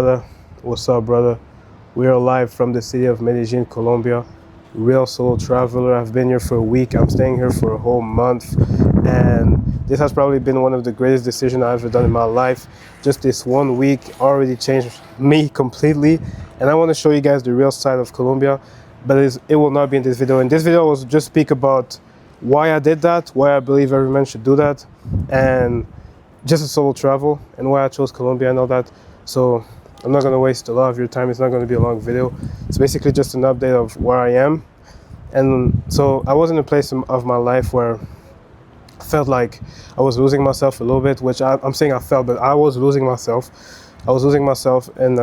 Brother, what's up, brother? We are live from the city of Medellín, Colombia. Real solo traveler. I've been here for a week. I'm staying here for a whole month, and this has probably been one of the greatest decisions I've ever done in my life. Just this 1 week already changed me completely, and I want to show you guys the real side of Colombia. But it will not be in this video. In this video, I will just speak about why I did that, why I believe every man should do that, and just a solo travel, and why I chose Colombia and all that. So I'm not going to waste a lot of your time. It's not going to be a long video. It's basically just an update of where I am. And so I was in a place of my life where I felt like I was losing myself a little bit, which I'm saying I felt, but I was losing myself. I was losing myself in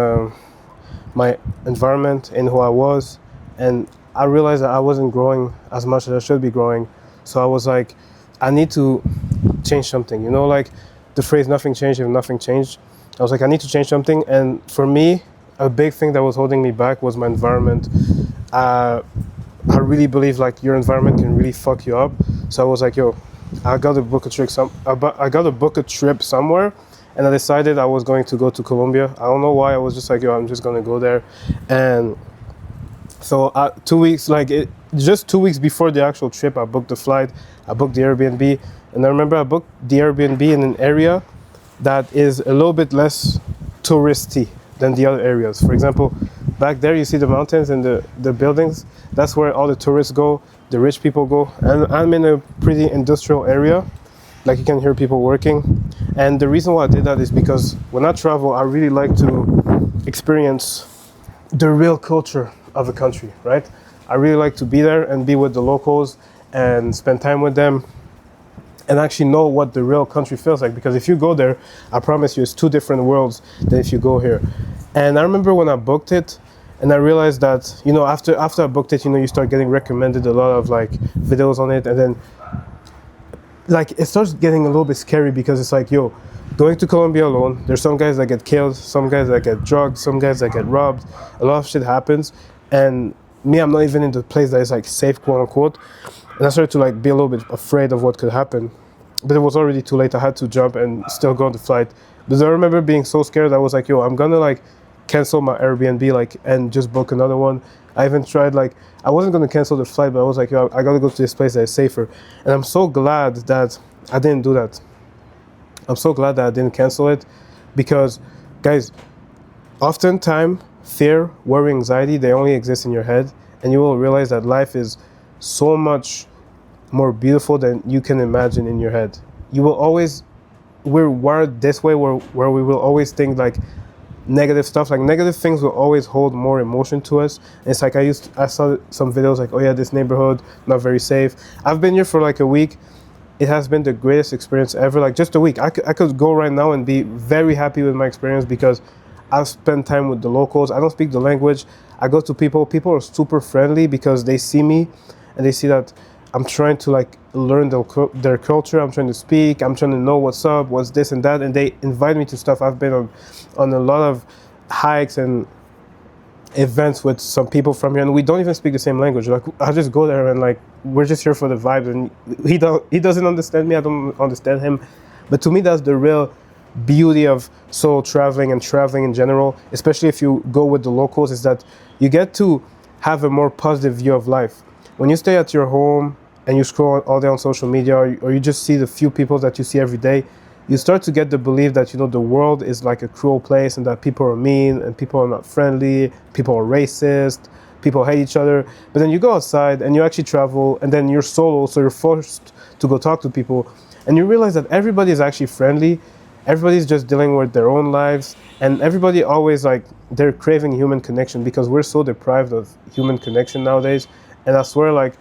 my environment, in who I was. And I realized that I wasn't growing as much as I should be growing. So I was like, I need to change something, you know, like the phrase nothing changed if nothing changed. I was like, I need to change something. And for me, a big thing that was holding me back was my environment. I really believe like your environment can really fuck you up. So I was like, yo, I got to book a trip somewhere. And I decided I was going to go to Colombia. I don't know why. I was just like, yo, I'm just going to go there. And so 2 weeks, just 2 weeks before the actual trip, I booked the flight, I booked the Airbnb. And I remember I booked the Airbnb in an area that is a little bit less touristy than the other areas. For example, back there you see the mountains and the buildings. That's where all the tourists go, the rich people go. And I'm in a pretty industrial area, like you can hear people working. And the reason why I did that is because when I travel, I really like to experience the real culture of a country, right? I really like to be there and be with the locals and spend time with them and actually know what the real country feels like. Because if you go there, I promise you, it's two different worlds than if you go here. And I remember when I booked it, and I realized that, you know, after I booked it, you know, you start getting recommended a lot of like videos on it, and then like it starts getting a little bit scary because it's like, yo, going to Colombia alone, there's some guys that get killed, some guys that get drugged, some guys that get robbed, a lot of shit happens. And me, I'm not even in the place that is like safe, quote unquote. And I started to like be a little bit afraid of what could happen. But it was already too late. I had to jump and still go on the flight. But I remember being so scared. I was like, yo, I'm gonna like cancel my Airbnb and just book another one. I even tried I wasn't gonna cancel the flight, but I was like, yo, I gotta go to this place that is safer. And I'm so glad that I didn't do that. I'm so glad that I didn't cancel it, because guys, oftentimes fear, worry, anxiety, they only exist in your head, and you will realize that life is so much more beautiful than you can imagine in your head. We're wired this way where we will always think like negative stuff, like negative things will always hold more emotion to us. And it's like I saw some videos like, oh yeah, this neighborhood not very safe. I've been here for like a week. It has been the greatest experience ever. Like just a week, I could go right now and be very happy with my experience because I've spent time with the locals. I don't speak the language. I go to people are super friendly because they see me and they see that I'm trying to like learn their culture. I'm trying to speak. I'm trying to know what's up, what's this and that. And they invite me to stuff. I've been on a lot of hikes and events with some people from here, and we don't even speak the same language. Like I just go there and like we're just here for the vibe. And he doesn't understand me. I don't understand him. But to me, that's the real beauty of solo traveling and traveling in general, especially if you go with the locals, is that you get to have a more positive view of life. When you stay at your home and you scroll all day on social media, or you just see the few people that you see every day, you start to get the belief that, you know, the world is like a cruel place and that people are mean and people are not friendly, people are racist, people hate each other. But then you go outside and you actually travel, and then you're solo, so you're forced to go talk to people, and you realize that everybody is actually friendly. Everybody's just dealing with their own lives, and everybody always like they're craving human connection because we're so deprived of human connection nowadays. And I swear, like,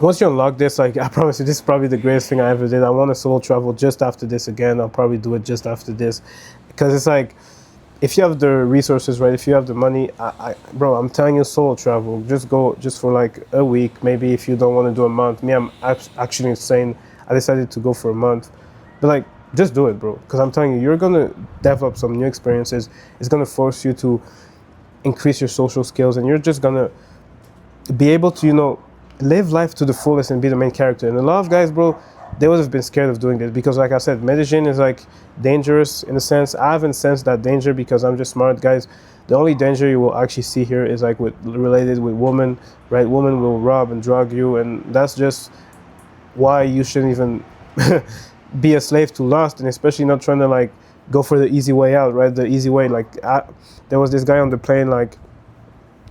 once you unlock this, like, I promise you, this is probably the greatest thing I ever did. I want to solo travel just after this again. I'll probably do it just after this, because it's like, if you have the resources, right, if you have the money, bro, I'm telling you, solo travel. Just go just for like a week, maybe if you don't want to do a month. Me, I'm actually insane. I decided to go for a month, but like, just do it, bro, because I'm telling you, you're gonna develop some new experiences. It's gonna force you to increase your social skills, and you're just gonna be able to, you know, live life to the fullest and be the main character. And a lot of guys, bro, they would have been scared of doing this because, like I said, Medellin is like dangerous in a sense. I haven't sensed that danger because I'm just smart, guys. The only danger you will actually see here is like related with women, right? Women will rob and drug you, and that's just why you shouldn't even be a slave to lust, and especially not trying to like go for the easy way out, right? The easy way. There was this guy on the plane, like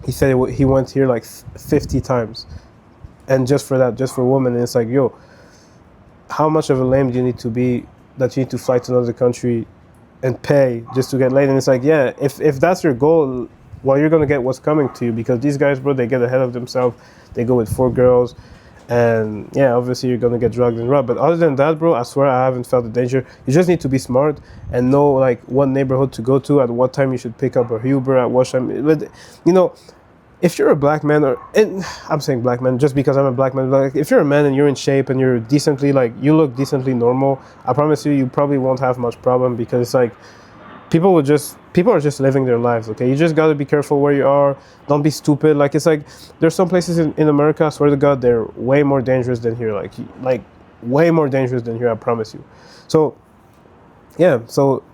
he said he went here like 50 times, and just for that, just for women. And it's like, yo, how much of a lame do you need to be that you need to fly to another country and pay just to get laid? And it's like, yeah, if that's your goal, well, you're gonna get what's coming to you, because these guys, bro, they get ahead of themselves. They go with 4 girls, and yeah, obviously you're gonna get drugged and robbed. But other than that, bro, I swear I haven't felt the danger. You just need to be smart and know like what neighborhood to go to, at what time you should pick up a Uber, at what time. But you know, if you're a black man, and I'm saying black man just because I'm a black man, but like if you're a man and you're in shape and you're decently, like you look decently normal, I promise you, you probably won't have much problem, because it's like people are just living their lives. Okay, you just got to be careful where you are. Don't be stupid. Like it's like there's some places in America, I swear to God, they're way more dangerous than here. Like way more dangerous than here, I promise you. So yeah, so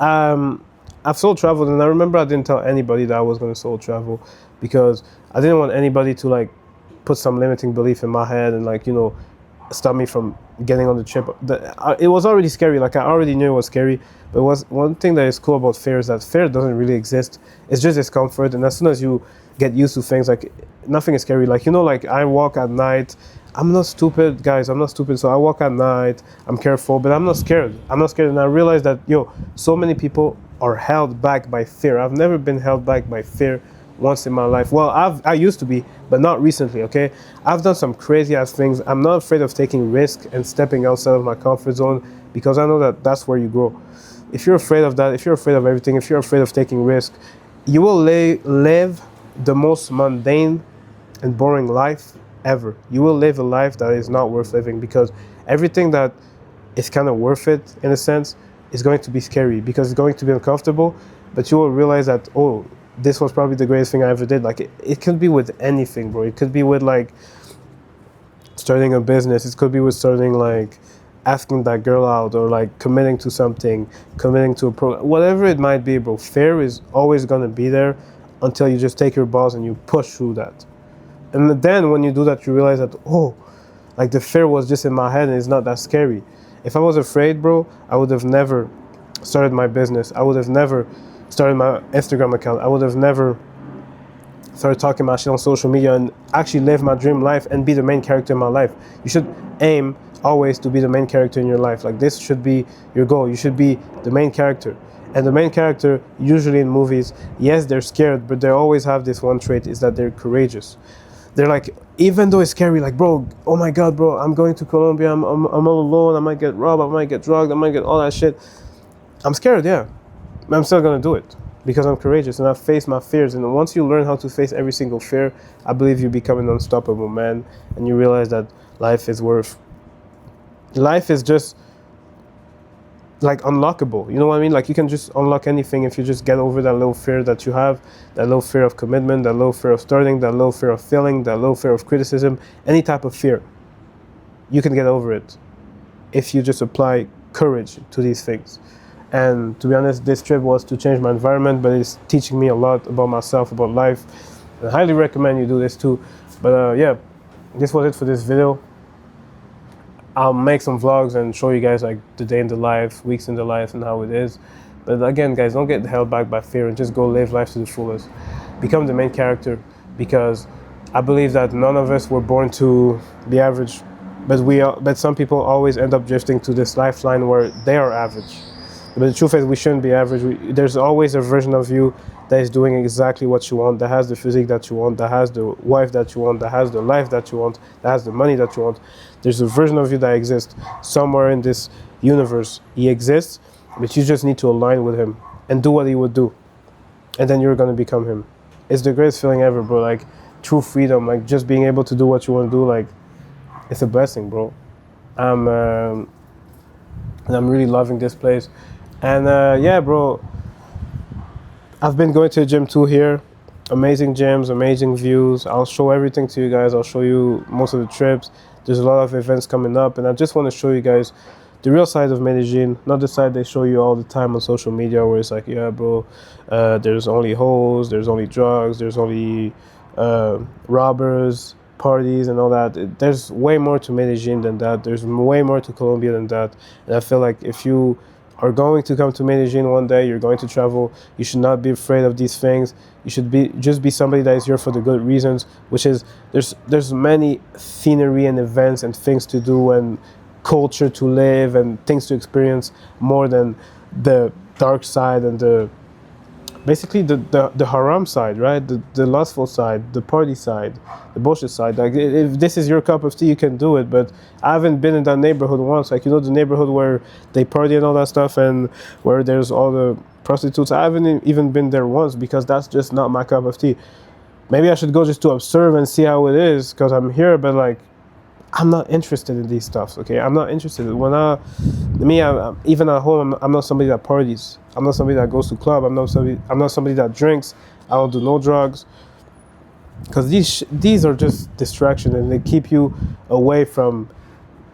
I've solo traveled, and I remember I didn't tell anybody that I was going to solo travel, because I didn't want anybody to like put some limiting belief in my head and like, you know, stop me from getting on the trip. It was already scary. Like I already knew it was scary. But one thing that is cool about fear is that fear doesn't really exist. It's just discomfort. And as soon as you get used to things, like nothing is scary. Like, you know, like I walk at night. I'm not stupid, guys. I'm not stupid. So I walk at night. I'm careful, but I'm not scared. I'm not scared. And I realized that, yo, so many people are held back by fear. I've never been held back by fear once in my life. Well, I used to be, but not recently, okay? I've done some crazy ass things. I'm not afraid of taking risk and stepping outside of my comfort zone, because I know that that's where you grow. If you're afraid of that, if you're afraid of everything, if you're afraid of taking risk, you will live the most mundane and boring life ever. You will live a life that is not worth living, because everything that is kind of worth it, in a sense, is going to be scary, because it's going to be uncomfortable, but you will realize that, oh, this was probably the greatest thing I ever did. Like it could be with anything, bro. It could be with like starting a business. It could be with starting like asking that girl out, or like committing to something, committing to a program, whatever it might be, bro. Fear is always gonna be there until you just take your balls and you push through that. And then when you do that, you realize that, oh, like the fear was just in my head and it's not that scary. If I was afraid, bro, I would have never started my business. I would have never started my Instagram account. I would have never started talking my shit on social media and actually live my dream life and be the main character in my life. You should aim always to be the main character in your life. Like this should be your goal. You should be the main character. And the main character, usually in movies, yes, they're scared, but they always have this one trait, is that they're courageous. They're like, even though it's scary, like, bro, oh my God, bro, I'm going to Colombia, I'm all alone, I might get robbed, I might get drugged, I might get all that shit. I'm scared, yeah. I'm still gonna do it because I'm courageous and I've faced my fears. And once you learn how to face every single fear, I believe you become an unstoppable man, and you realize that life is just like unlockable. You know what I mean? Like you can just unlock anything if you just get over that little fear that you have, that little fear of commitment, that little fear of starting, that little fear of failing, that little fear of criticism, any type of fear. You can get over it if you just apply courage to these things. And to be honest, this trip was to change my environment, but it's teaching me a lot about myself, about life. I highly recommend you do this too. But yeah, this was it for this video. I'll make some vlogs and show you guys like the day in the life, weeks in the life, and how it is. But again, guys, don't get held back by fear and just go live life to the fullest. Become the main character, because I believe that none of us were born to be average, but some people always end up drifting to this lifeline where they are average. But the truth is, we shouldn't be average. There's always a version of you that is doing exactly what you want, that has the physique that you want, that has the wife that you want, that has the life that you want, that has the money that you want. There's a version of you that exists somewhere in this universe. He exists, but you just need to align with him and do what he would do. And then you're going to become him. It's the greatest feeling ever, bro. Like true freedom, like just being able to do what you want to do. Like it's a blessing, bro. And I'm really loving this place. And yeah, bro, I've been going to the gym too here. amazing gyms, amazing views. I'll show everything to you guys. I'll show you most of the trips. There's a lot of events coming up, and I just want to show you guys the real side of Medellin, not the side they show you all the time on social media, where it's like, yeah, bro, there's only hoes, there's only drugs, there's only robbers, parties, and all that. There's way more to Medellin than that. There's way more to Colombia than that. And I feel like if you are going to come to Medellin one day, you're going to travel, you should not be afraid of these things. You should be somebody that is here for the good reasons, which is there's many scenery and events and things to do and culture to live and things to experience more than the dark side and basically the haram side, right? The lustful side, the party side, the bullshit side. Like, if this is your cup of tea, you can do it. But I haven't been in that neighborhood once. Like, the neighborhood where they party and all that stuff, and where there's all the prostitutes. I haven't even been there once, because that's just not my cup of tea. Maybe I should go just to observe and see how it is, because I'm here. But like, I'm not interested in these stuffs, okay? I'm not interested. I'm even at home, I'm not somebody that parties. I'm not somebody that goes to club. I'm not somebody that drinks. I don't do no drugs. Because these are just distractions, and they keep you away from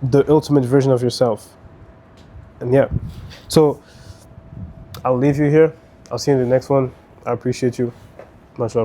the ultimate version of yourself. And yeah. So I'll leave you here. I'll see you in the next one. I appreciate you. Much love.